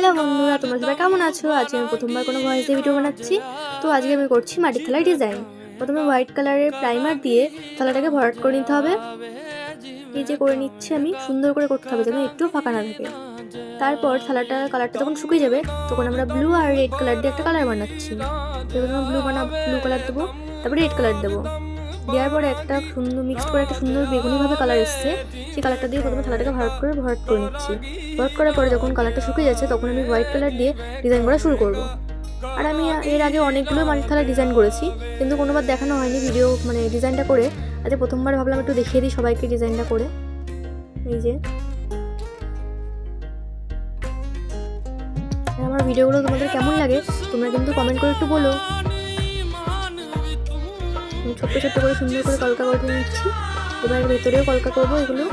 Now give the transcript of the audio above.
Hello বন্ধুরা, তোমরা সবাই কেমন আছো? আজকে আমি প্রথমবার কোনো ভয়েস দিয়ে ভিডিও বানাচ্ছি। তো আজকে আমি করছি মাটির থালার ডিজাইন। প্রথমে হোয়াইট কালারের প্রাইমার দিয়ে থালাটাকে ভরাট করে নিতে হবে। এই যে করে নিচ্ছি আমি, সুন্দর করে করতে হবে যেন একটু ফাঁকা না থাকে। তারপর কালারটা যখন শুকিয়ে যাবে তখন আমরা ব্লু আর রেড কালার দিয়ে একটা কালার বানাচ্ছি। প্রথমে ব্লু কালার দেবো, তারপরে রেড কালার দেবো। দেওয়ার পরে একটা সুন্দর মিক্সড করে একটা সুন্দর বেগুনিভাবে কালার এসছে। সেই কালারটা দিয়ে প্রথমে থালাটাকে ভরাট করে নিচ্ছি। ভরাট করার পরে যখন কালারটা শুকিয়ে যাচ্ছে তখন আমি হোয়াইট কালার দিয়ে ডিজাইন করা শুরু করব। আর আমি এর আগে অনেকগুলো মাটির থালা ডিজাইন করেছি, কিন্তু কোনোবার দেখানো হয়নি ভিডিও ডিজাইনটা করে। আজকে প্রথমবার ভাবলাম একটু দেখিয়ে দিই সবাইকে ডিজাইনটা করে। এই যে আমার ভিডিওগুলো তোমাদের কেমন লাগে তোমরা কিন্তু কমেন্ট করে একটু বলো। ছোট্ট ছোট্ট করে সুন্দর করে কলকা করে নিচ্ছি। এবার ভেতরেও কলকা করবো এগুলো।